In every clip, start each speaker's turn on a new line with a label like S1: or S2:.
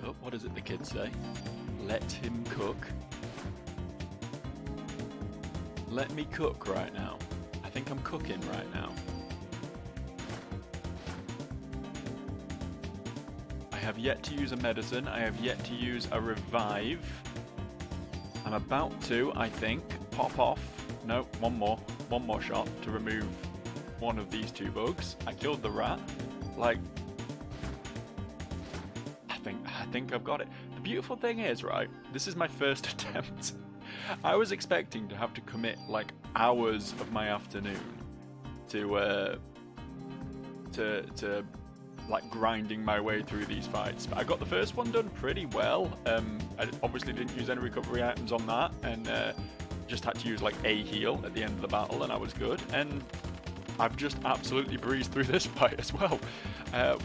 S1: Oh, what does it the kids say? Let him cook. Let me cook right now. I think I'm cooking right now. I have yet to use a medicine. I have yet to use a revive. I'm about to, I think, pop off. No, one more shot to remove one of these two bugs. I killed the rat. Like, I think I've got it. The beautiful thing is, right, this is my first attempt. I was expecting to have to commit like hours of my afternoon to like grinding my way through these fights. But I got the first one done pretty well. I obviously didn't use any recovery items on that, and just had to use like a heal at the end of the battle, and I was good. And I've just absolutely breezed through this fight as well.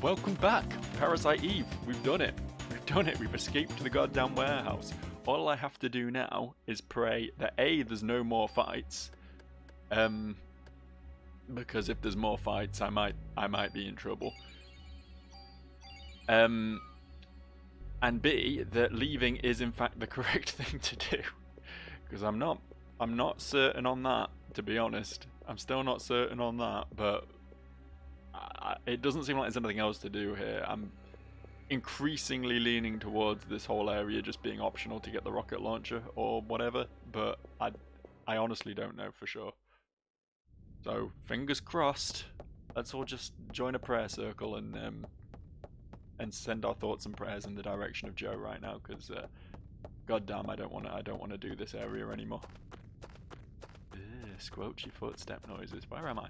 S1: Welcome back, Parasite Eve. We've done it. We've done it. We've escaped the goddamn warehouse. All I have to do now is pray that A, there's no more fights. Because if there's more fights, I might be in trouble. And B, that leaving is in fact the correct thing to do. Because I'm not certain on that, to be honest. I'm still not certain on that, but it doesn't seem like there's anything else to do here. I'm increasingly leaning towards this whole area just being optional to get the rocket launcher or whatever, but I honestly don't know for sure. So fingers crossed. Let's all just join a prayer circle and send our thoughts and prayers in the direction of Joe right now, because goddamn, I don't want to do this area anymore. Squelchy footstep noises. Where am I?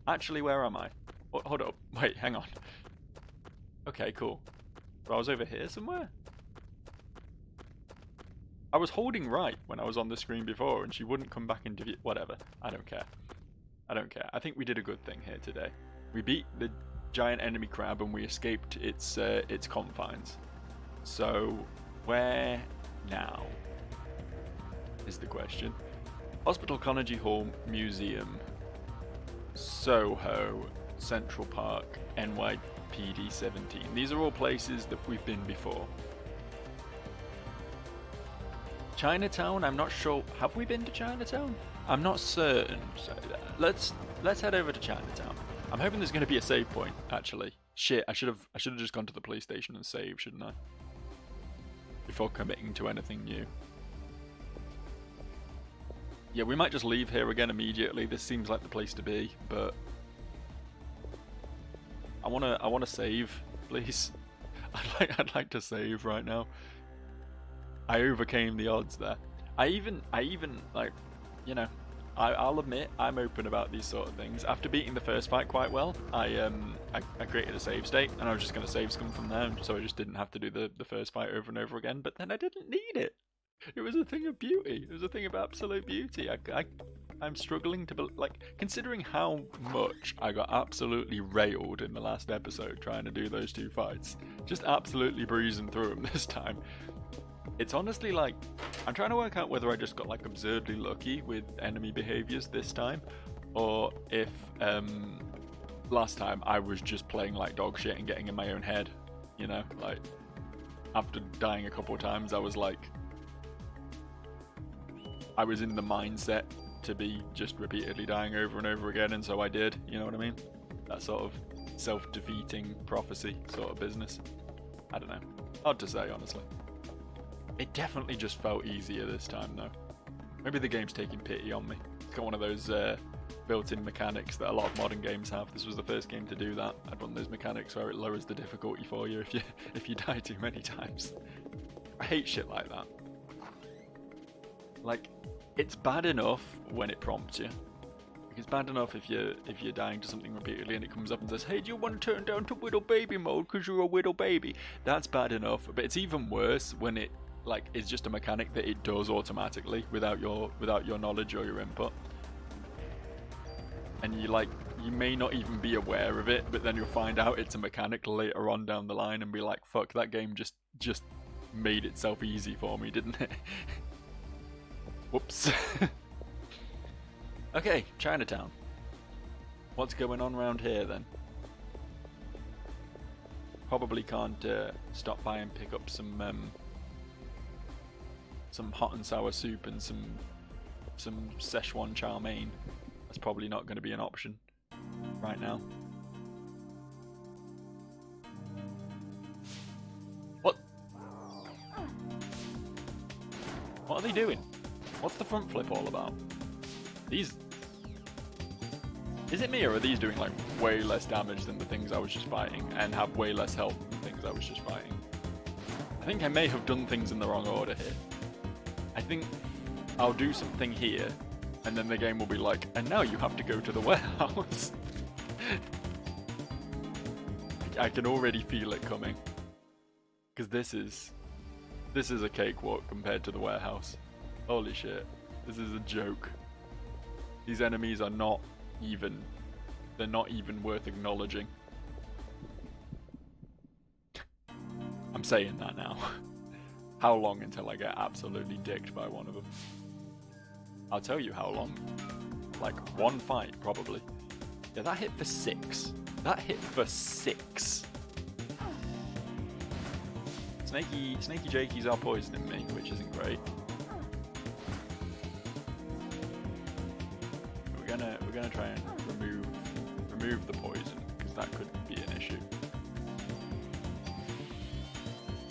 S1: Actually, where am I? Oh, hold up. Wait, hang on. Okay, cool. So I was over here somewhere? I was holding right when I was on the screen before, and she wouldn't come back into view. Whatever. I don't care. I don't care. I think we did a good thing here today. We beat the giant enemy crab and we escaped its confines. So, where now? Is the question. Hospital Carnegie Hall Museum, Soho, Central Park, NYPD 17. These are all places that we've been before. Chinatown, I'm not sure. Have we been to Chinatown? I'm not certain. So let's head over to Chinatown. I'm hoping there's going to be a save point. Actually, shit. I should have just gone to the police station and saved, shouldn't I? Before committing to anything new. Yeah, we might just leave here again immediately. This seems like the place to be, but I wanna save, please. I'd like to save right now. I overcame the odds there. I even like, you know, I'll admit I'm open about these sort of things. After beating the first fight quite well, I created a save state, and I was just gonna save scum from there, so I just didn't have to do the first fight over and over again. But then I didn't need it. It was a thing of beauty. It was a thing of absolute beauty. I'm struggling to like, considering how much I got absolutely railed in the last episode trying to do those two fights. Just absolutely breezing through them this time. It's honestly like, I'm trying to work out whether I just got like absurdly lucky with enemy behaviors this time, or if last time I was just playing like dog shit and getting in my own head. You know, like after dying a couple of times, I was in the mindset to be just repeatedly dying over and over again, and so I did, you know what I mean? That sort of self-defeating prophecy sort of business. I don't know. Hard to say, honestly. It definitely just felt easier this time, though. Maybe the game's taking pity on me. It's got one of those built-in mechanics that a lot of modern games have. This was the first game to do that. I'd one of those mechanics where it lowers the difficulty for you if you die too many times. I hate shit like that. Like, it's bad enough when it prompts you. It's bad enough if you're dying to something repeatedly and it comes up and says, "Hey, do you want to turn down to widow baby mode because you're a widow baby?" That's bad enough, but it's even worse when it like is just a mechanic that it does automatically without your knowledge or your input. And you may not even be aware of it, but then you'll find out it's a mechanic later on down the line and be like, "Fuck, that game just made itself easy for me, didn't it?" Whoops. Okay, Chinatown. What's going on around here then? Probably can't stop by and pick up some hot and sour soup and some Szechuan chow mein. That's probably not going to be an option right now. What? What are they doing? What's the front flip all about? These... Is it me, or are these doing like way less damage than the things I was just fighting and have way less health than things I was just fighting? I think I may have done things in the wrong order here. I think I'll do something here, and then the game will be like, and now you have to go to the warehouse. I can already feel it coming. Because this is a cakewalk compared to the warehouse. Holy shit. This is a joke. These enemies are not even... They're not even worth acknowledging. I'm saying that now. How long until I get absolutely dicked by one of them? I'll tell you how long. Like, one fight, probably. Yeah, that hit for 6. That hit for 6. Snaky Jakies are poisoning me, which isn't great. We're gonna try and remove the poison, because that could be an issue.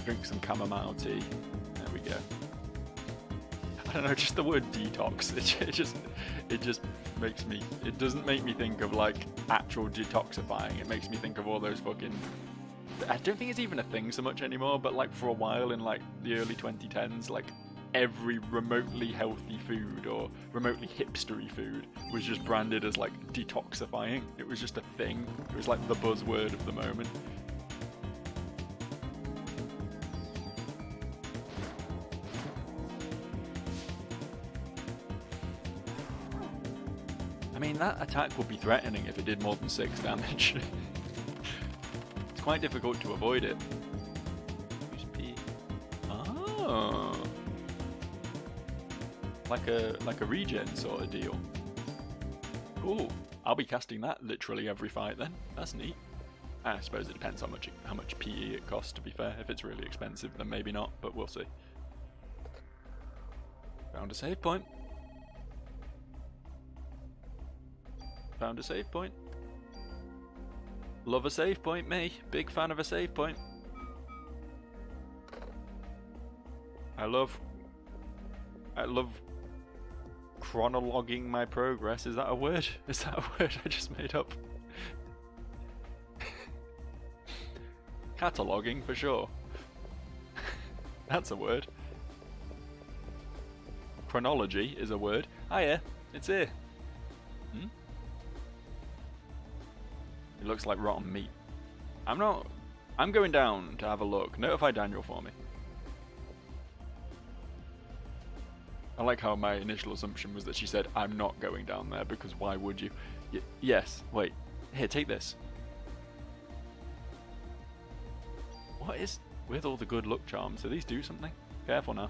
S1: Drink some chamomile tea. There we go. I don't know, just the word detox. It just makes me. It doesn't make me think of like actual detoxifying. It makes me think of all those fucking. I don't think it's even a thing so much anymore. But like for a while in like the early 2010s, like every remotely healthy food or remotely hipstery food was just branded as like detoxifying. It was just a thing. It was like the buzzword of the moment. I mean, that attack would be threatening if it did more than 6 damage. It's quite difficult to avoid it. Oh. Like a regen sort of deal. Cool. I'll be casting that literally every fight then. That's neat. I suppose it depends how much PE it costs, to be fair. If it's really expensive, then maybe not, but we'll see. Found a save point. Found a save point. Love a save point, me. Big fan of a save point. I love chronologuing my progress. Is that a word? Is that a word I just made up? Cataloguing for sure. That's a word. Chronology is a word. Ah yeah, it's here. Hmm? It looks like rotten meat. I'm going down to have a look. Notify Daniel for me. I like how my initial assumption was that she said, I'm not going down there, because why would you? Yes, wait. Here, take this. What is with all the good luck charms? Do these do something? Careful now.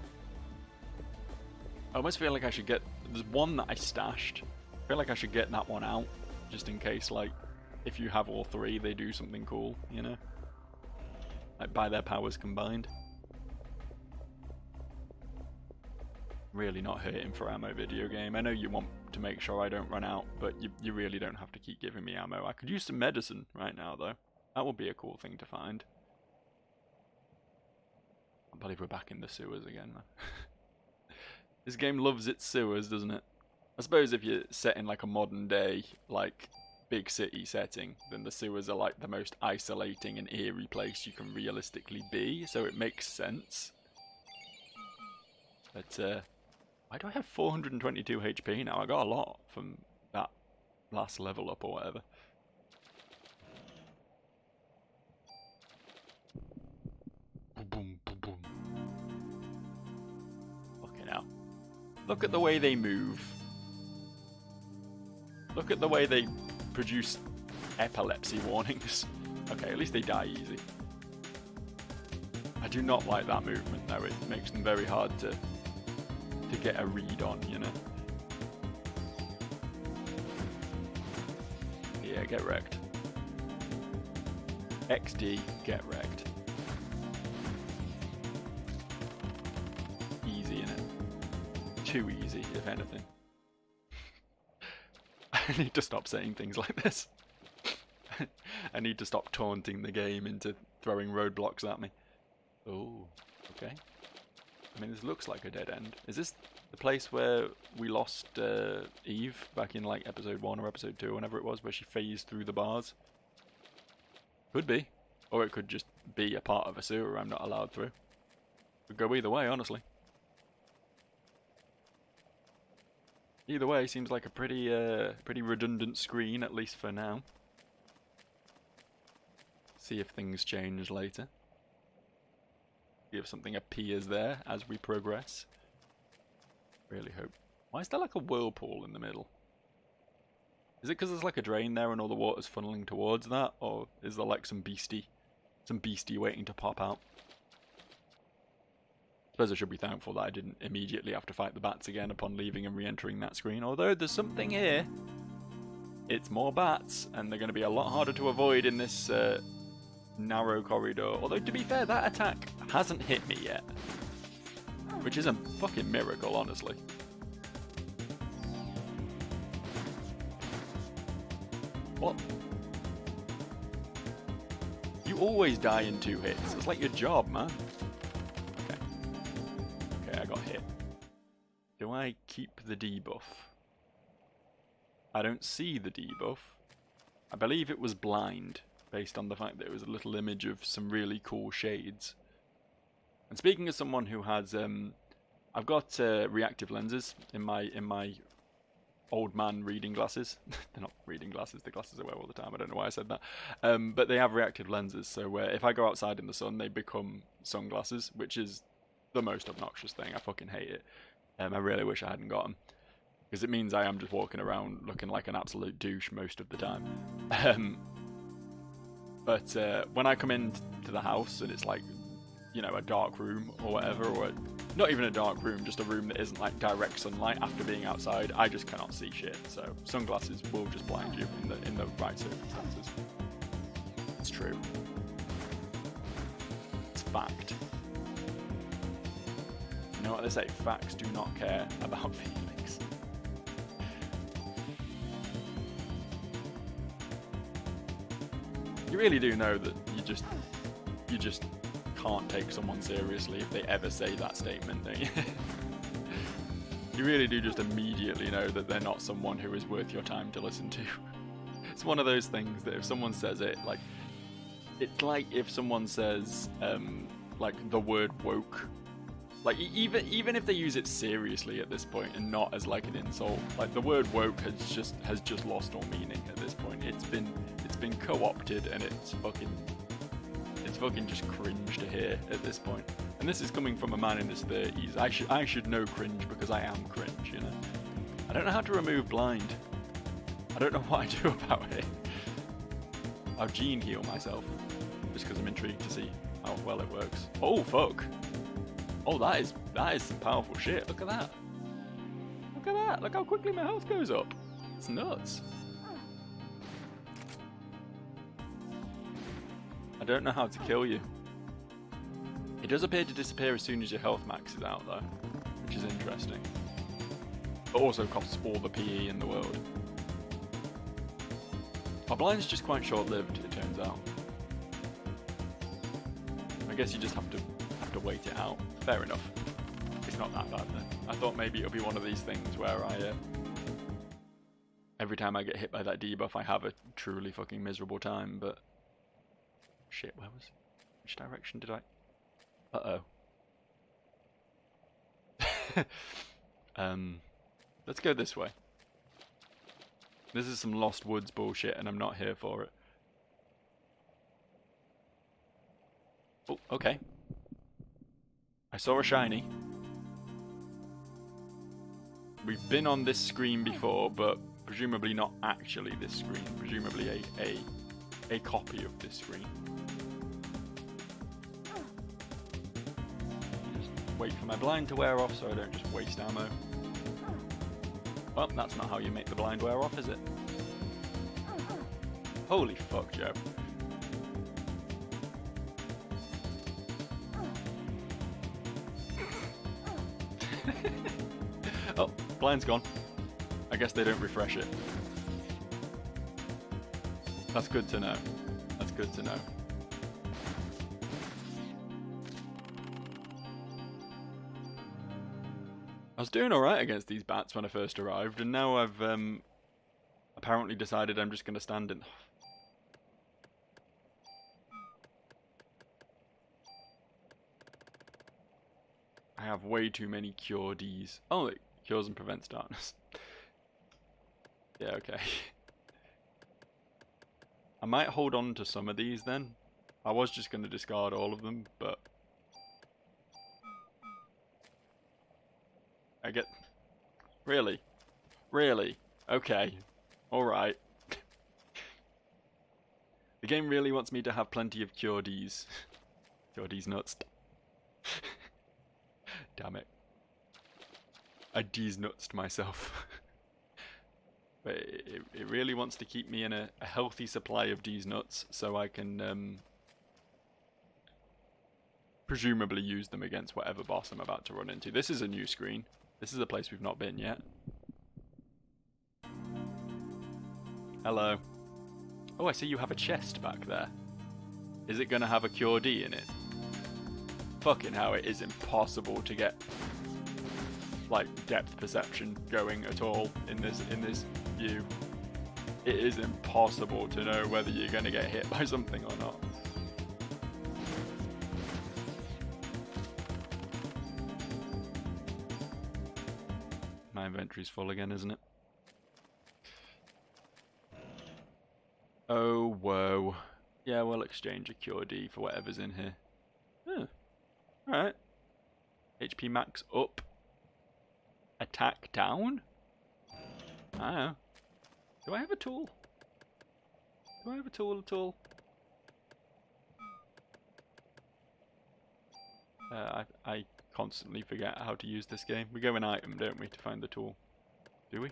S1: I almost feel like I should get... There's one that I stashed. I feel like I should get that one out, just in case, like, if you have all 3, they do something cool, you know? Like, by their powers combined. Really not hurting for ammo, video game. I know you want to make sure I don't run out, but you really don't have to keep giving me ammo. I could use some medicine right now, though. That would be a cool thing to find. I believe we're back in the sewers again, though. This game loves its sewers, doesn't it? I suppose if you're set in like a modern day, like, big city setting, then the sewers are like the most isolating and eerie place you can realistically be, so it makes sense. But, why do I have 422 HP now? I got a lot from that last level up or whatever. Boom, boom, boom. Okay, now. Look at the way they move. Look at the way they produce epilepsy warnings. Okay, at least they die easy. I do not like that movement though. It makes them very hard to get a read on, you know. Yeah, get wrecked. XD, get wrecked. Easy, innit? Too easy, if anything. I need to stop saying things like this. I need to stop taunting the game into throwing roadblocks at me. Oh, okay. I mean, this looks like a dead end. Is this the place where we lost Eve back in like episode 1 or episode 2, whenever it was, where she phased through the bars? Could be. Or it could just be a part of a sewer I'm not allowed through. Could go either way, honestly. Either way, seems like a pretty redundant screen, at least for now. See if things change later. See if something appears there as we progress. Really hope. Why is there like a whirlpool in the middle? Is it because there's like a drain there and all the water's funneling towards that? Or is there like some beastie waiting to pop out? I suppose I should be thankful that I didn't immediately have to fight the bats again upon leaving and re-entering that screen. Although there's something here. It's more bats, and they're going to be a lot harder to avoid in this narrow corridor. Although, to be fair, that attack hasn't hit me yet. Which is a fucking miracle, honestly. What? You always die in 2 hits. It's like your job, man. Okay. Okay, I got hit. Do I keep the debuff? I don't see the debuff. I believe it was blind, based on the fact that it was a little image of some really cool shades. And speaking as someone who has, I've got reactive lenses in my old man reading glasses. They're not reading glasses, the glasses I wear all the time. I don't know why I said that. But they have reactive lenses, so if I go outside in the sun, they become sunglasses, which is the most obnoxious thing. I fucking hate it. I really wish I hadn't got them. Because it means I am just walking around looking like an absolute douche most of the time. But when I come into the house and it's like, you know, a dark room or whatever, or not even a dark room, just a room that isn't like direct sunlight after being outside, I just cannot see shit. So sunglasses will just blind you in the right circumstances. It's true. It's fact. You know what they say? Facts do not care about feelings. You really do know that you just can't take someone seriously if they ever say that statement, don't you? You really do just immediately know that they're not someone who is worth your time to listen to. It's one of those things that if someone says it, like, it's like if someone says, like, the word woke. Like, even if they use it seriously at this point and not as like an insult, like the word woke has just lost all meaning at this point. It's been co-opted and it's fucking just cringe to hear at this point. And this is coming from a man in his 30s. I should know cringe because I am cringe, you know. I don't know how to remove blind. I don't know what I do about it. I'll gene heal myself just because I'm intrigued to see how well it works. Oh fuck. Oh, that is some powerful shit. Look at that. Look at that. Look how quickly my health goes up. It's nuts. I don't know how to kill you. It does appear to disappear as soon as your health maxes out, though, which is interesting. But also costs all the PE in the world. Our blind's just quite short-lived, it turns out. I guess you just have to wait it out. Fair enough. It's not that bad then. I thought maybe it'll be one of these things where I every time I get hit by that debuff I have a truly fucking miserable time, but shit, which direction did I? Let's go this way. This is some Lost Woods bullshit and I'm not here for it. Oh, okay. I saw a shiny. We've been on this screen before, but presumably not actually this screen. Presumably a copy of this screen. Just wait for my blind to wear off so I don't just waste ammo. Well, that's not how you make the blind wear off, is it? Holy fuck, Joe. Blind's gone. I guess they don't refresh it. That's good to know. That's good to know. I was doing alright against these bats when I first arrived, and now I've apparently decided I'm just going to stand in... I have way too many cure Ds. Oh, it cures and prevents darkness. Yeah, okay. I might hold on to some of these then. I was just going to discard all of them, but... I get... Really? Really? Okay. Alright. The game really wants me to have plenty of cure Ds. Cure Ds nuts. Damn it. I D's nuts myself. But it really wants to keep me in a healthy supply of D's nuts so I can presumably use them against whatever boss I'm about to run into. This is a new screen. This is a place we've not been yet. Hello. Oh, I see you have a chest back there. Is it going to have a Cure D in it? Fucking hell, it is impossible to get like depth perception going at all in this view. It is impossible to know whether you're going to get hit by something or not. My inventory's full again, isn't it? Oh, whoa. Yeah, we'll exchange a Cure D for whatever's in here. Huh. Alright. HP max up. Attack down? I don't know. Do I have a tool? Do I have a tool at all? I constantly forget how to use this game. We go in item, don't we, to find the tool? Do we?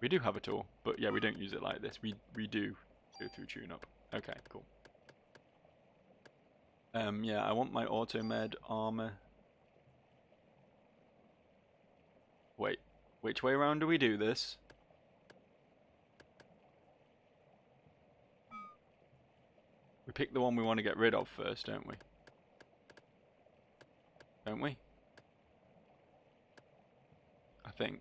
S1: We do have a tool, but yeah, we don't use it like this. We do go through tune-up. Okay, cool. Yeah, I want my auto med armor. Wait, which way around do we do this? We pick the one we want to get rid of first, don't we? Don't we? I think.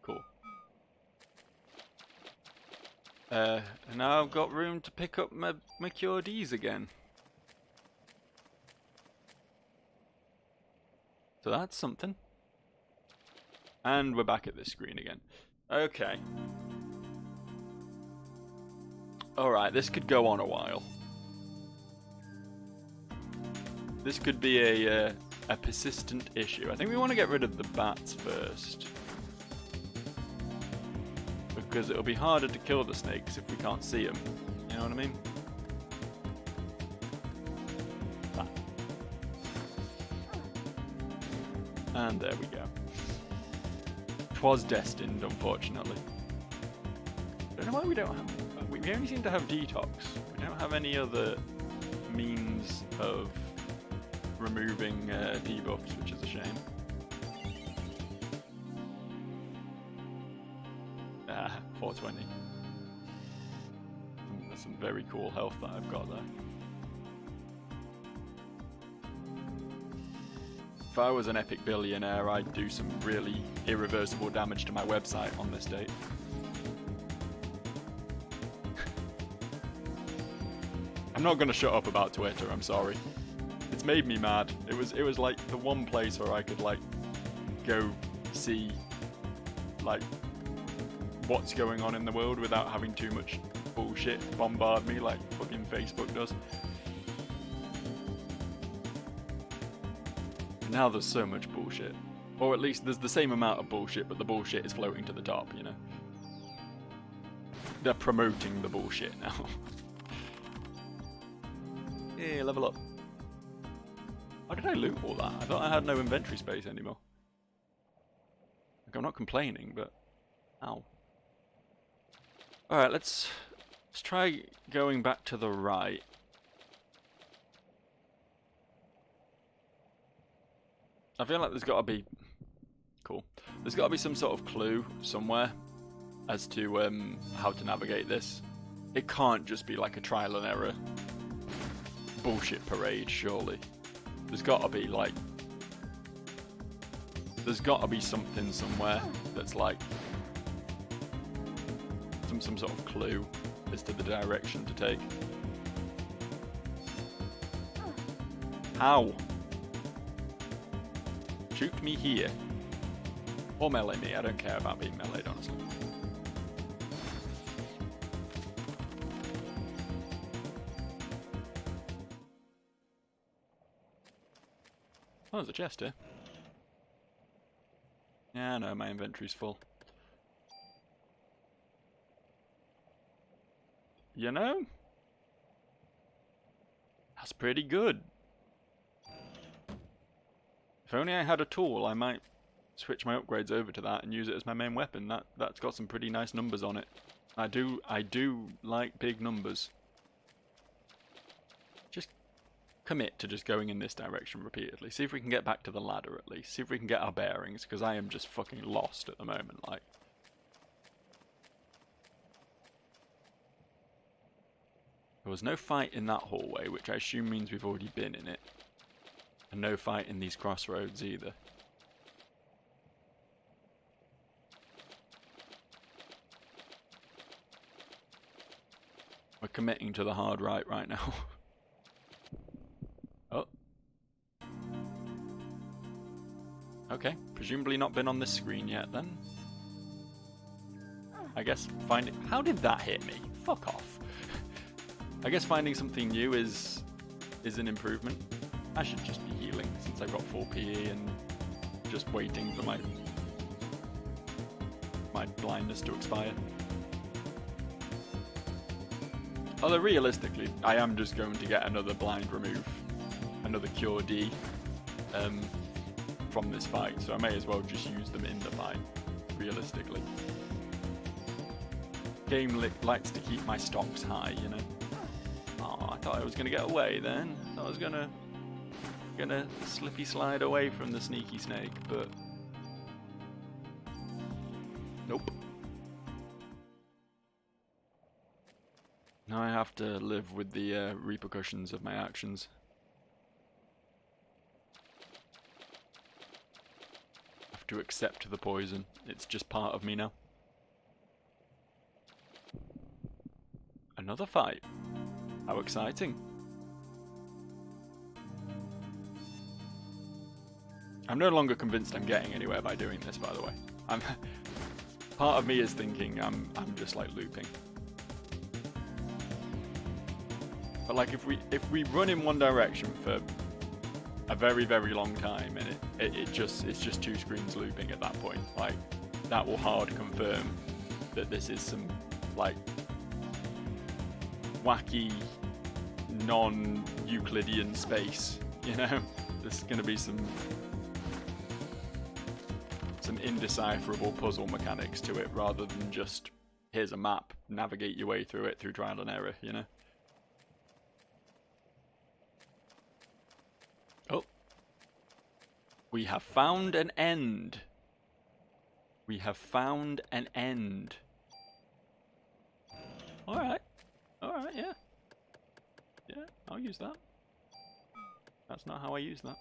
S1: Cool. Now I've got room to pick up my Cure Ds again. So that's something. And we're back at this screen again. Okay. Alright, this could go on a while. This could be a persistent issue. I think we want to get rid of the bats first. Because it'll be harder to kill the snakes if we can't see them. You know what I mean? Ah. And there we go. 'Twas destined, unfortunately. I don't know why we don't have... We only seem to have detox. We don't have any other means of removing debuffs, which is a shame. 420. There's some very cool health that I've got there. If I was an epic billionaire, I'd do some really irreversible damage to my website on this date. I'm not gonna shut up about Twitter, I'm sorry. It's made me mad. It was like the one place where I could like go see like what's going on in the world without having too much bullshit bombard me like fucking Facebook does. Now there's so much bullshit. Or at least there's the same amount of bullshit, but the bullshit is floating to the top, you know? They're promoting the bullshit now. Yeah, level up. Why did I loot all that? I thought I had no inventory space anymore. Like, I'm not complaining, but... Ow. Alright, let's Let's try going back to the right. I feel like there's got to be... Cool. There's got to be some sort of clue somewhere as to how to navigate this. It can't just be like a trial and error bullshit parade, surely. There's got to be like... There's got to be something somewhere that's like... Some sort of clue as to the direction to take. How? Shoot me here. Or melee me, I don't care about being meleeed, honestly. Oh, there's a chest here. Yeah, no, my inventory's full. You know? That's pretty good. If only I had a tool, I might switch my upgrades over to that and use it as my main weapon. That's got some pretty nice numbers on it. I do like big numbers. Just commit to just going in this direction repeatedly. See if we can get back to the ladder at least. See if we can get our bearings, because I am just fucking lost at the moment, like. There was no fight in that hallway, which I assume means we've already been in it. And no fight in these crossroads either. We're committing to the hard right now. Oh. Okay, presumably not been on this screen yet then. I guess finding... How did that hit me? Fuck off. I guess finding something new is an improvement. I should just be healing since I've got 4 PE and just waiting for my blindness to expire. Although realistically, I am just going to get another blind remove, another cure D from this fight, so I may as well just use them in the fight, realistically. Game likes to keep my stocks high, you know. Oh, I thought I was going to get away then. I thought I was gonna slippy slide away from the sneaky snake, but nope. Now I have to live with the repercussions of my actions. I have to accept the poison. It's just part of me now. Another fight. How exciting. I'm no longer convinced I'm getting anywhere by doing this, by the way. Part of me is thinking I'm just like looping. But like if we run in one direction for a very, very long time and it's just 2 screens looping at that point, like that will hard confirm that this is some like wacky non-Euclidean space, you know? There's gonna be some indecipherable puzzle mechanics to it rather than just here's a map, navigate your way through it through trial and error, you know? Oh. We have found an end. We have found an end. Alright. Alright, yeah. Yeah, I'll use that. That's not how I use that.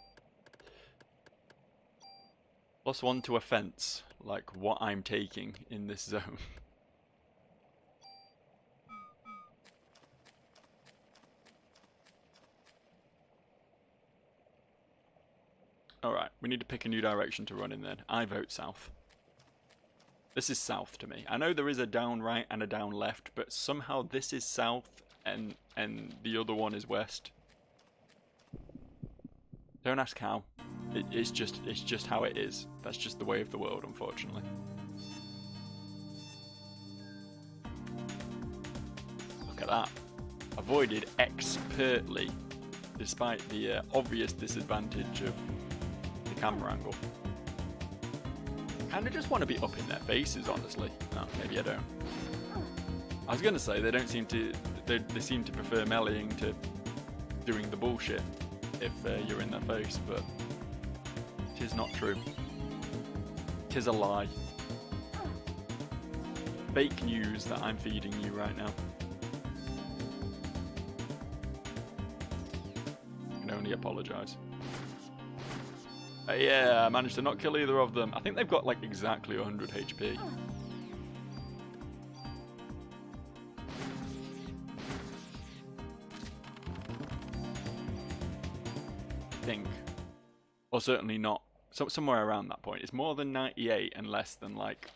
S1: +1 to offense, like what I'm taking in this zone. Alright, we need to pick a new direction to run in then. I vote south. This is south to me. I know there is a down right and a down left, but somehow this is south and the other one is west. Don't ask how. It's just how it is. That's just the way of the world, unfortunately. Look at that. Avoided expertly, despite the obvious disadvantage of the camera angle. Kinda just want to be up in their faces, honestly. No, maybe I don't. I was gonna say they don't seem to. They seem to prefer meleeing to doing the bullshit if you're in their face, but it is not true. It is a lie. Fake news that I'm feeding you right now. I can only apologise. Yeah, I managed to not kill either of them. I think they've got like exactly 100 HP. Think. Or certainly not. So somewhere around that point. It's more than 98 and less than like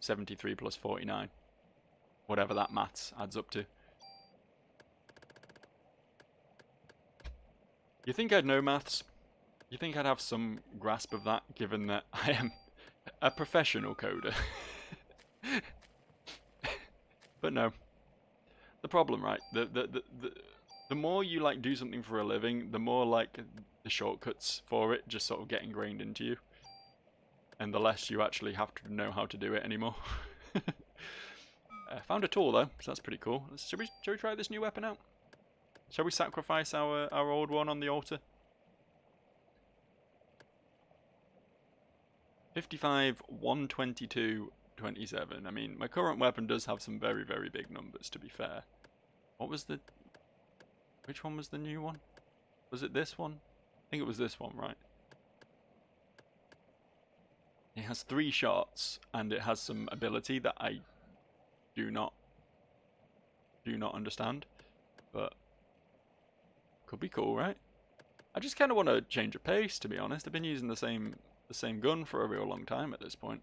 S1: 73 plus 49. Whatever that maths adds up to. You think I'd know maths? You think I'd have some grasp of that, given that I am a professional coder? But no. The problem, right? The more you like do something for a living, the more like the shortcuts for it just sort of get ingrained into you, and the less you actually have to know how to do it anymore. Found a tool though, so that's pretty cool. Shall we try this new weapon out? Shall we sacrifice our old one on the altar? 55, 122, 27. I mean, my current weapon does have some very, very big numbers, to be fair. What was the... Which one was the new one? Was it this one? I think it was this one, right? It has 3 shots, and it has some ability that I do not understand, but could be cool, right? I just kind of want to change a pace, to be honest. I've been using the same gun for a real long time at this point.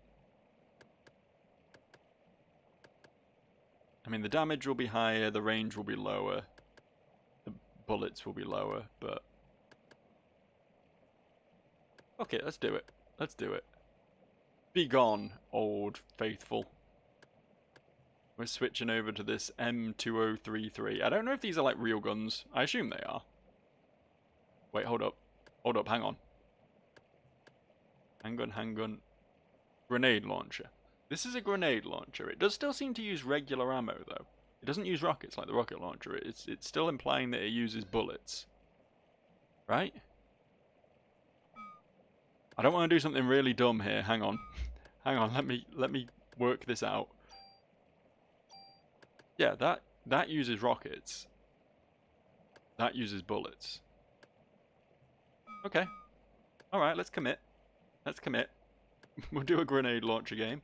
S1: I mean, the damage will be higher, the range will be lower, the bullets will be lower, but okay, let's do it. Let's do it. Be gone, old faithful. We're switching over to this M2033. I don't know if these are like real guns. I assume they are. Wait, hold up. Hold up, hang on. Handgun. Grenade launcher. This is a grenade launcher. It does still seem to use regular ammo, though. It doesn't use rockets like the rocket launcher. It's still implying that it uses bullets. Right? I don't want to do something really dumb here. Hang on. Hang on, let me work this out. Yeah, that uses rockets. That uses bullets. Okay. Alright, let's commit. Let's commit. We'll do a grenade launcher game.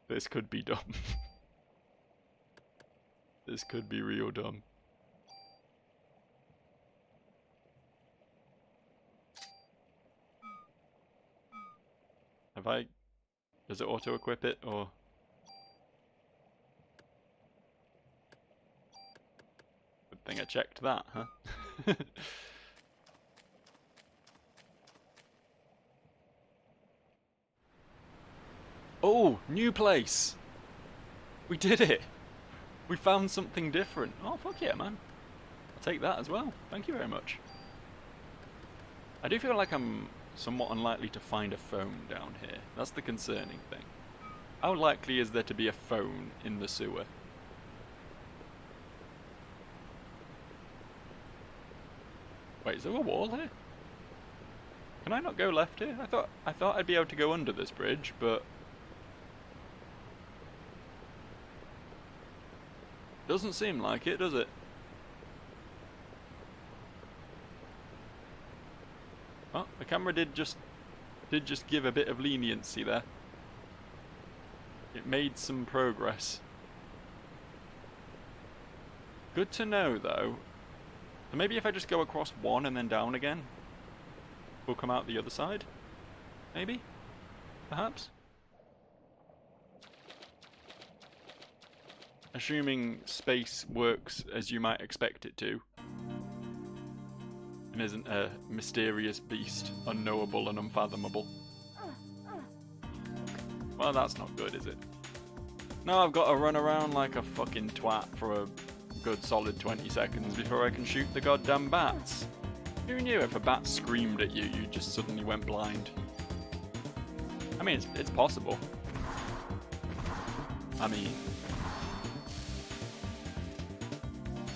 S1: This could be dumb. This could be real dumb. Have I... Does it auto-equip it, or... Good thing I checked that, huh? Oh, new place! We did it! We found something different. Oh, fuck yeah, man. I'll take that as well. Thank you very much. I do feel like I'm somewhat unlikely to find a phone down here. That's the concerning thing. How likely is there to be a phone in the sewer? Wait, is there a wall here? Can I not go left here? I thought I'd be able to go under this bridge, but doesn't seem like it, does it? Oh, the camera did just give a bit of leniency there. It made some progress. Good to know, though. So maybe if I just go across one and then down again, we'll come out the other side? Maybe? Perhaps? Assuming space works as you might expect it to, and isn't a mysterious beast, unknowable and unfathomable. Well, that's not good, is it? Now I've got to run around like a fucking twat for a good solid 20 seconds before I can shoot the goddamn bats. Who knew if a bat screamed at you, you just suddenly went blind? I mean, it's possible. I mean,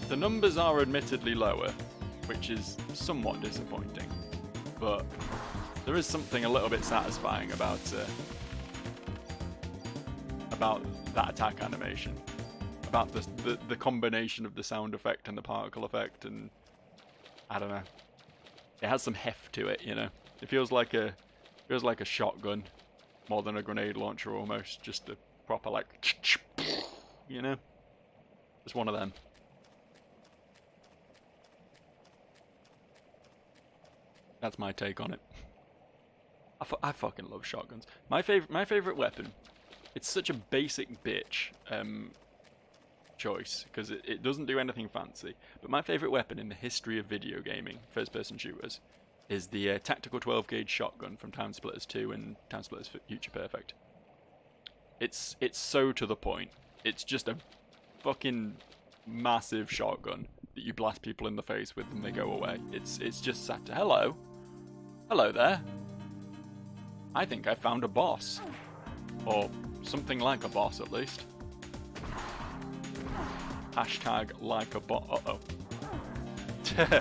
S1: the numbers are admittedly lower, which is somewhat disappointing, but there is something a little bit satisfying about that attack animation, about the combination of the sound effect and the particle effect, and I don't know, it has some heft to it, you know. It feels like a shotgun more than a grenade launcher almost, just a proper like, you know, just one of them. That's my take on it. I fucking love shotguns. My favorite weapon. It's such a basic bitch choice because it doesn't do anything fancy. But my favorite weapon in the history of video gaming, first-person shooters, is the tactical 12-gauge shotgun from Time Splitters 2 and Time Splitters Future Perfect. It's so to the point. It's just a fucking massive shotgun that you blast people in the face with and they go away. It's just sat to hello there. I think I found a boss, or something like a boss at least. Hashtag like a boss. Uh oh.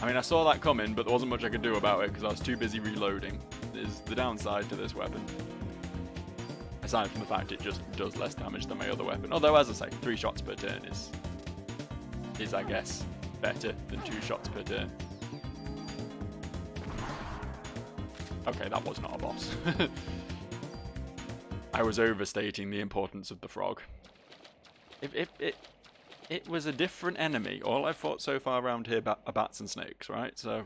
S1: I mean, I saw that coming, but there wasn't much I could do about it because I was too busy reloading. Is the downside to this weapon. Aside from the fact it just does less damage than my other weapon. Although, as I say, 3 shots per turn is I guess better than 2 shots per turn. Okay, that was not a boss. I was overstating the importance of the frog. If it was a different enemy. All I've fought so far around here are bats and snakes, right? So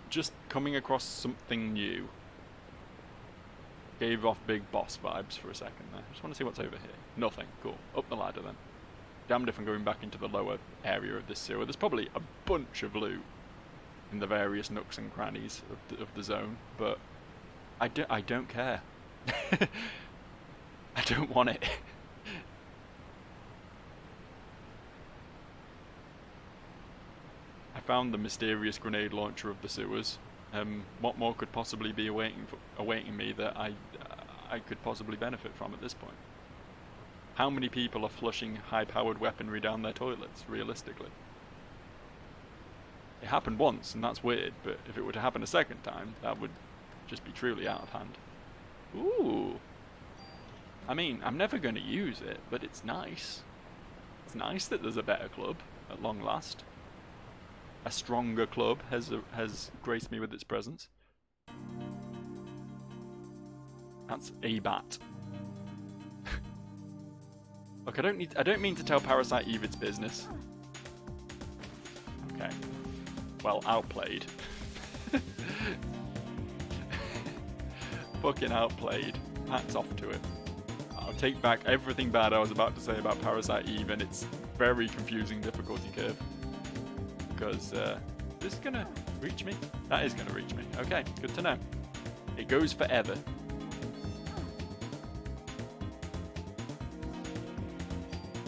S1: just coming across something new gave off big boss vibes for a second there. Just want to see what's over here. Nothing. Cool. Up the ladder then. Damned if I'm going back into the lower area of this sewer. There's probably a bunch of loot in the various nooks and crannies of the zone, but I don't care. I don't want it. I found the mysterious grenade launcher of the sewers. What more could possibly be awaiting me that I could possibly benefit from at this point? How many people are flushing high-powered weaponry down their toilets, realistically? It happened once, and that's weird, but if it were to happen a second time, that would just be truly out of hand. Ooh! I mean, I'm never going to use it, but it's nice. It's nice that there's a better club, at long last. A stronger club has graced me with its presence. That's a bat. Look, I don't mean to tell Parasite Eve its business. Okay. Well, outplayed. Fucking outplayed. Hats off to it. I'll take back everything bad I was about to say about Parasite Eve and its very confusing difficulty curve. Because, this is gonna reach me? That is gonna reach me. Okay, good to know. It goes forever.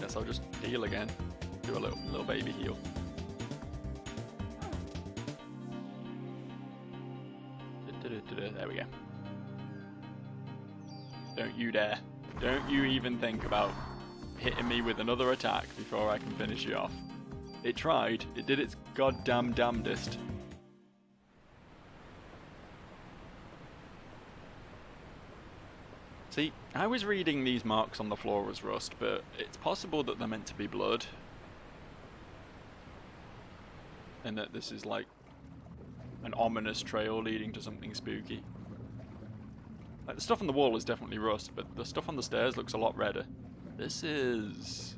S1: Guess I'll just heal again. Do a little baby heal. There we go. Don't you dare. Don't you even think about hitting me with another attack before I can finish you off. It tried. It did its goddamn damnedest. See, I was reading these marks on the floor as rust, but it's possible that they're meant to be blood. And that this is like an ominous trail leading to something spooky. Like, the stuff on the wall is definitely rust, but the stuff on the stairs looks a lot redder. This is...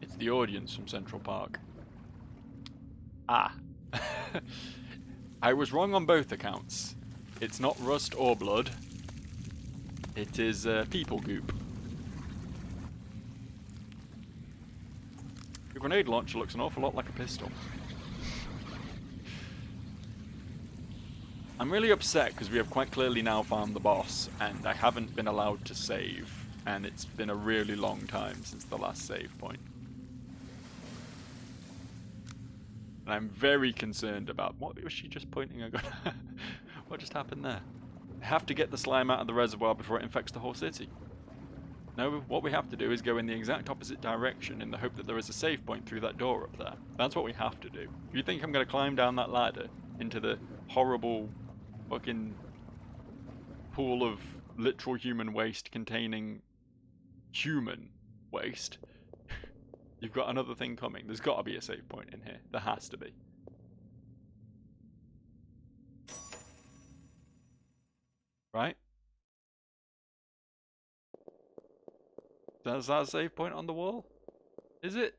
S1: It's the audience from Central Park. Ah. I was wrong on both accounts. It's not rust or blood. It is people goop. The grenade launcher looks an awful lot like a pistol. I'm really upset because we have quite clearly now found the boss and I haven't been allowed to save, and it's been a really long time since the last save point. And I'm very concerned about... What was she just pointing a gun at? What just happened there? I have to get the slime out of the reservoir before it infects the whole city. No, what we have to do is go in the exact opposite direction in the hope that there is a save point through that door up there. That's what we have to do. You think I'm going to climb down that ladder into the horrible fucking pool of literal human waste containing human waste? You've got another thing coming. There's got to be a save point in here. There has to be. Right? Is that a save point on the wall? Is it?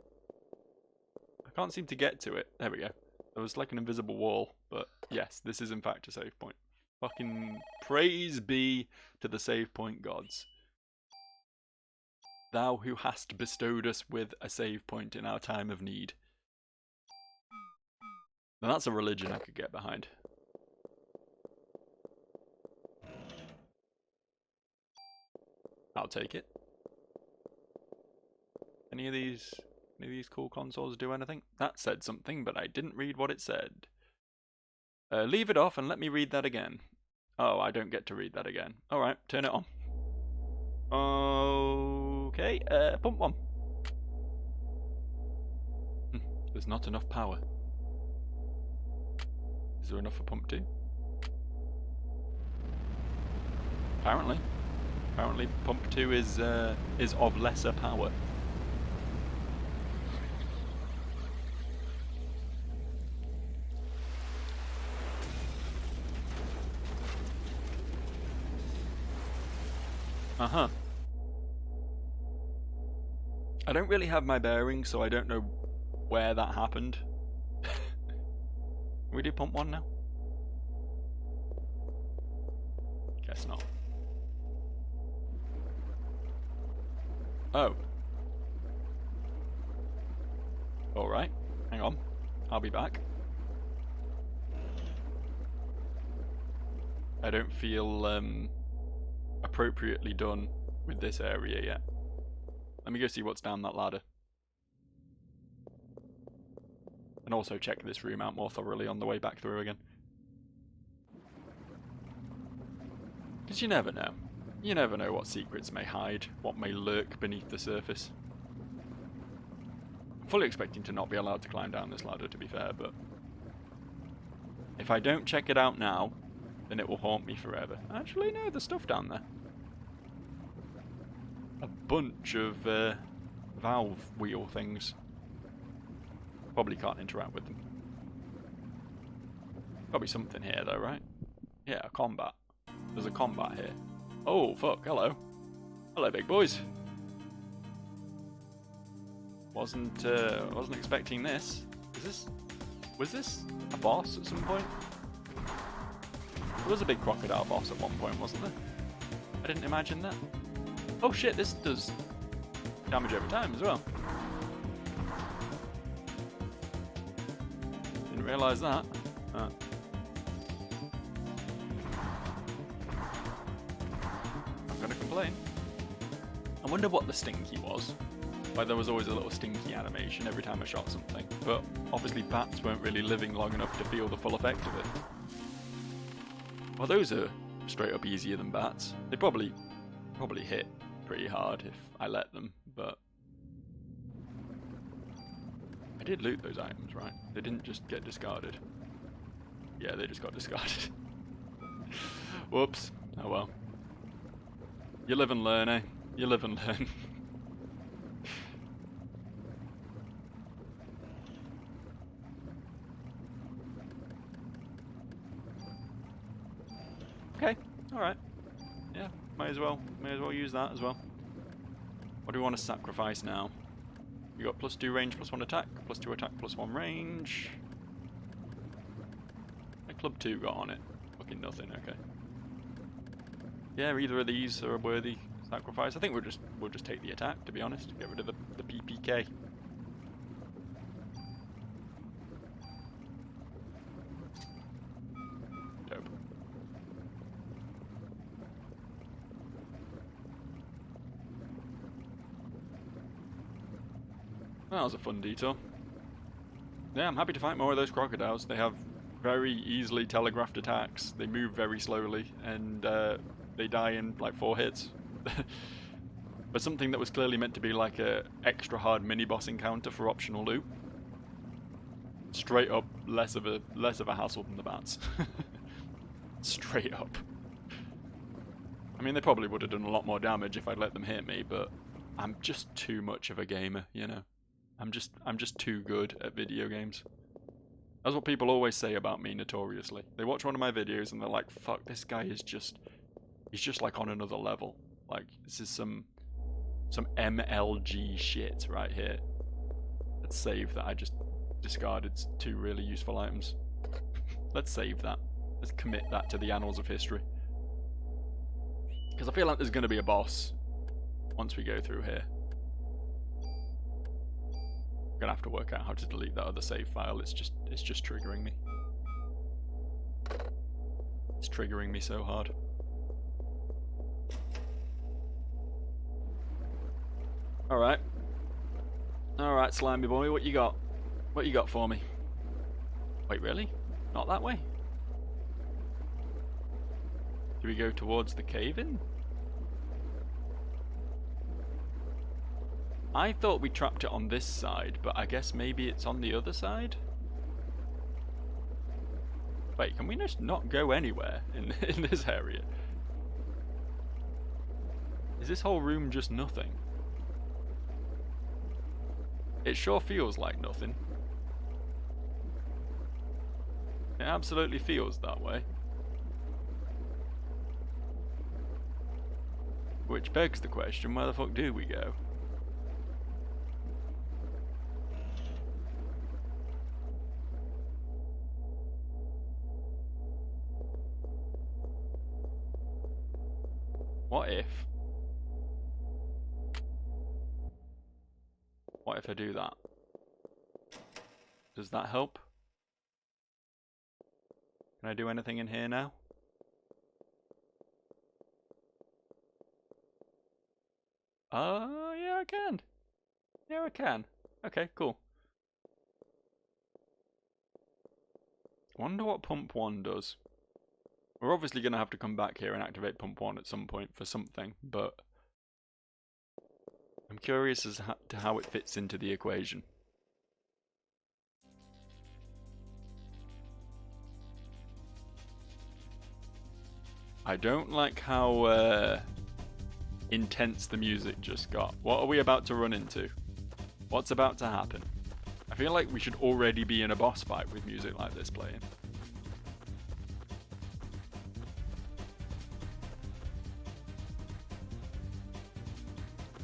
S1: I can't seem to get to it. There we go. There was like an invisible wall, but yes, this is in fact a save point. Fucking praise be to the save point gods. Thou who hast bestowed us with a save point in our time of need. Now that's a religion I could get behind. I'll take it. Any of these cool consoles do anything? That said something, but I didn't read what it said. Leave it off and let me read that again. Oh, I don't get to read that again. Alright, turn it on. Okay, pump 1. There's not enough power. Is there enough for pump 2? Apparently. Apparently pump 2 is of lesser power. Uh-huh. I don't really have my bearings, so I don't know where that happened. Can we do pump 1 now? Guess not. Oh. Alright. Hang on. I'll be back. I don't feel appropriately done with this area yet. Let me go see what's down that ladder. And also check this room out more thoroughly on the way back through again. Because you never know. You never know what secrets may hide, what may lurk beneath the surface. I'm fully expecting to not be allowed to climb down this ladder, to be fair, but if I don't check it out now, then it will haunt me forever. Actually, no, there's stuff down there. A bunch of valve wheel things. Probably can't interact with them. Probably something here though, right? Yeah, combat. There's a combat here. Oh, fuck, hello. Hello, big boys. Wasn't expecting this. Was this a boss at some point? There was a big crocodile boss at one point, wasn't there? I didn't imagine that. Oh shit, this does damage over time as well. Didn't realise that. Not gonna complain. I wonder what the stinky was. Like there was always a little stinky animation every time I shot something. But obviously bats weren't really living long enough to feel the full effect of it. Well, those are straight up easier than bats. They probably hit pretty hard if I let them, but I did loot those items, right? They didn't just get discarded. Yeah, they just got discarded. Whoops. Oh well. You live and learn, eh? You live and learn. Okay, alright. Yeah, may as well use that as well. What do we want to sacrifice now? We got +2 range, +1 attack, +2 attack, +1 range. A club 2 got on it. Fucking nothing, okay. Yeah, either of these are a worthy sacrifice. I think we'll just take the attack, to be honest. Get rid of the PPK. Dope. That was a fun detour. Yeah, I'm happy to fight more of those crocodiles. They have very easily telegraphed attacks. They move very slowly, and they die in like 4 hits. But something that was clearly meant to be like a extra hard mini-boss encounter for optional loot. Straight up, less of a hassle than the bats. Straight up. I mean, they probably would have done a lot more damage if I'd let them hit me, but I'm just too much of a gamer, you know. I'm just too good at video games. That's what people always say about me notoriously. They watch one of my videos and they're like, fuck, this guy is he's just like on another level. Like, this is some MLG shit right here. Let's save that I just discarded 2 really useful items. Let's save that. Let's commit that to the annals of history. Because I feel like there's going to be a boss once we go through here. I'm gonna have to work out how to delete that other save file. It's just triggering me. It's triggering me so hard. Alright. Alright, slimy boy, what you got? What you got for me? Wait, really? Not that way? Do we go towards the cave-in? I thought we trapped it on this side, but I guess maybe it's on the other side? Wait, can we just not go anywhere in this area? Is this whole room just nothing? It sure feels like nothing. It absolutely feels that way. Which begs the question, where the fuck do we go? What if I do that? Does that help? Can I do anything in here now? Yeah, I can. Yeah, I can. Okay, cool. Wonder what pump 1 does. We're obviously going to have to come back here and activate pump 1 at some point for something, but I'm curious as to how it fits into the equation. I don't like how intense the music just got. What are we about to run into? What's about to happen? I feel like we should already be in a boss fight with music like this playing.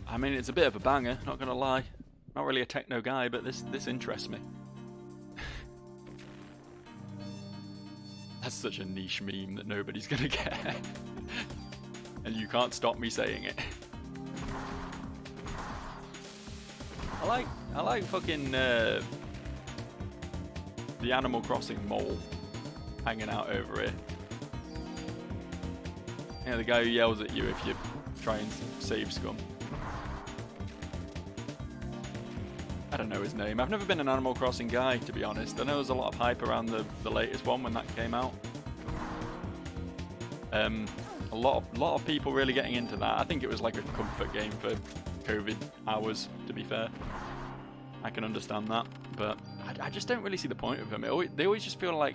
S1: I mean, it's a bit of a banger, not gonna lie. Not really a techno guy, but this interests me. That's such a niche meme that nobody's gonna get. And you can't stop me saying it. I like fucking the Animal Crossing mole hanging out over here. Yeah, the guy who yells at you if you try and save scum. I don't know his name. I've never been an Animal Crossing guy, to be honest. I know there's a lot of hype around the latest one when that came out. A lot of people really getting into that. I think it was like a comfort game for COVID hours, to be fair. I can understand that, but I just don't really see the point of them. They always just feel like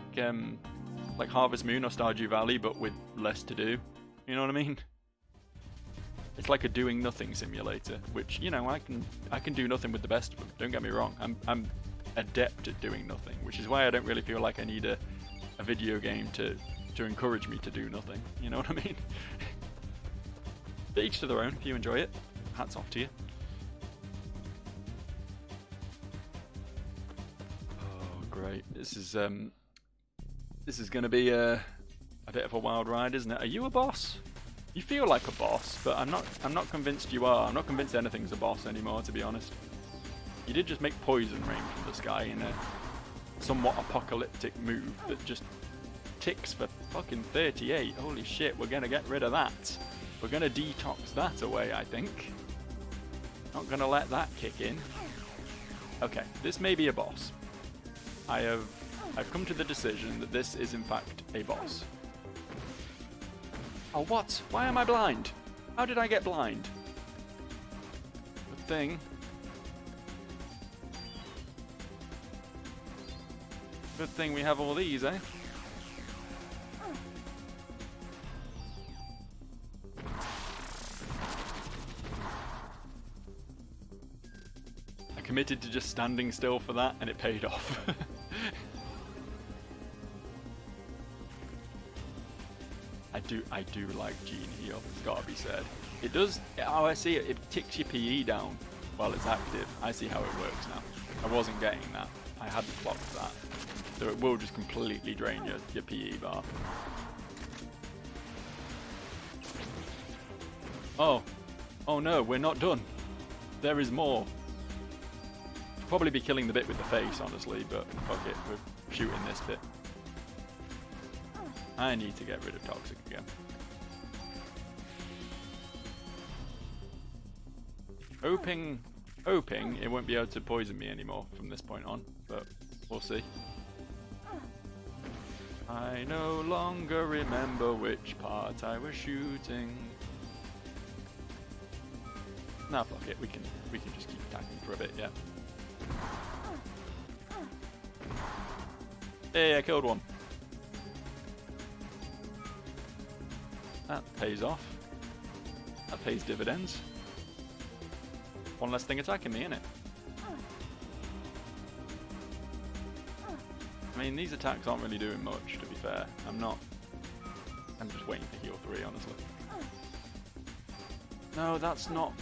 S1: Harvest Moon or Stardew Valley, but with less to do. You know what I mean? It's like a doing nothing simulator, which, you know, I can do nothing with the best of them. Don't get me wrong. I'm adept at doing nothing, which is why I don't really feel like I need a video game to encourage me to do nothing. You know what I mean? But each to their own. If you enjoy it, hats off to you. Oh, great! This is going to be a bit of a wild ride, isn't it? Are you a boss? You feel like a boss, but I'm not convinced you are. I'm not convinced anything's a boss anymore, to be honest. You did just make poison rain from the sky in a somewhat apocalyptic move that just ticks for fucking 38. Holy shit, we're gonna get rid of that. We're gonna detox that away, I think. Not gonna let that kick in. Okay, this may be a boss. I've come to the decision that this is in fact a boss. Oh, what? Why am I blind? How did I get blind? Good thing. Good thing we have all these, eh? I committed to just standing still for that, and it paid off. I do like Gene Heal, it's gotta be said. It does, oh I see it, it ticks your PE down while it's active. I see how it works now. I wasn't getting that, I hadn't clocked that. So it will just completely drain your PE bar. Oh, oh no, we're not done. There is more. Probably be killing the bit with the face, honestly, but fuck it, we're shooting this bit. I need to get rid of Toxic again. Hoping it won't be able to poison me anymore from this point on, but we'll see. I no longer remember which part I was shooting. Nah, fuck it, we can just keep attacking for a bit, yeah. Hey, I killed one. That pays off. That pays dividends. One less thing attacking me, innit? I mean, these attacks aren't really doing much, to be fair. I'm just waiting for heal 3, honestly. No, that's not...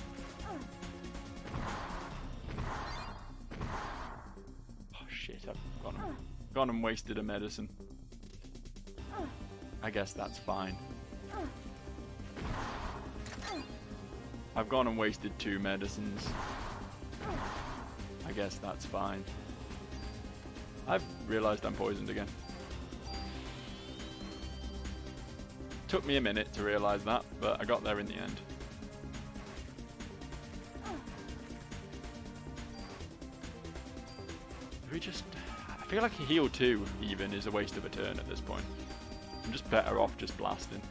S1: Oh shit, I've gone and wasted a medicine. I guess that's fine. I've gone and wasted 2 medicines. I guess that's fine. I've realised I'm poisoned again. Took me a minute to realise that, but I got there in the end. We just... I feel like a heal 2 even is a waste of a turn at this point. I'm just better off just blasting.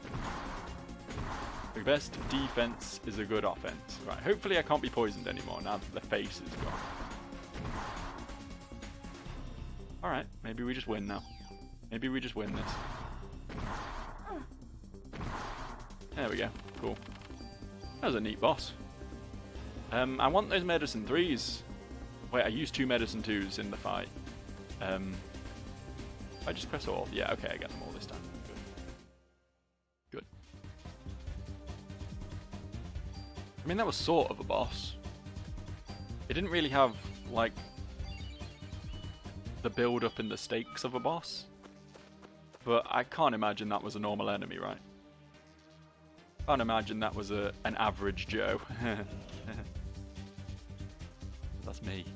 S1: The best defense is a good offense. Right, hopefully I can't be poisoned anymore now that the face is gone. Alright, maybe we just win now. Maybe we just win this. There we go, cool. That was a neat boss. I want those medicine 3s. Wait, I used 2 medicine 2s in the fight. I just press all. Yeah, okay, I get them all this time. Good. I mean, that was sort of a boss. It didn't really have, like, the build-up and the stakes of a boss. But I can't imagine that was a normal enemy, right? Can't imagine that was an average Joe. That's me.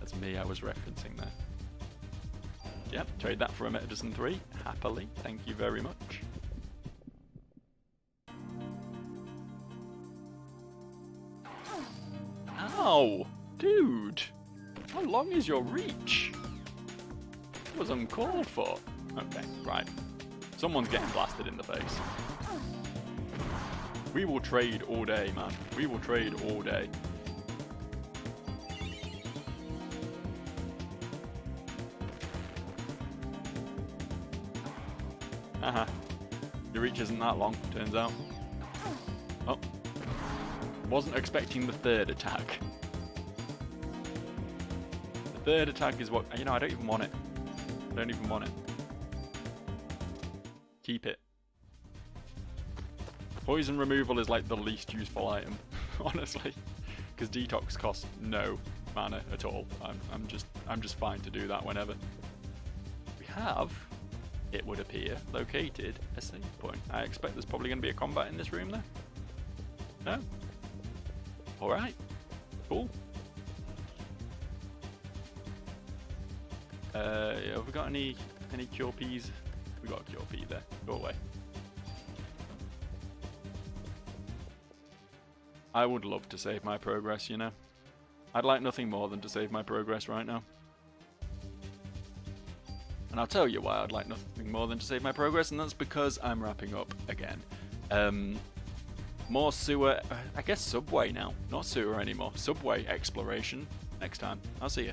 S1: That's me I was referencing there. Yep, trade that for a medicine 3. Happily. Thank you very much. Ow! Dude! How long is your reach? That was uncalled for. Okay, right. Someone's getting blasted in the face. We will trade all day, man. We will trade all day. Haha. Your reach isn't that long, turns out. Oh. Wasn't expecting the third attack. The third attack is what... You know, I don't even want it. I don't even want it. Keep it. Poison removal is like the least useful item, honestly. Because detox costs no mana at all. I'm just fine to do that whenever. We have... It would appear located a save point. I expect there's probably going to be a combat in this room there. No? Alright. Cool. Have we got any cure Ps? We got a cure P there. Go away. I would love to save my progress, you know. I'd like nothing more than to save my progress right now. And I'll tell you why I'd like nothing more than to save my progress, and that's because I'm wrapping up again. More sewer, I guess subway now, not sewer anymore. Subway exploration next time. I'll see you.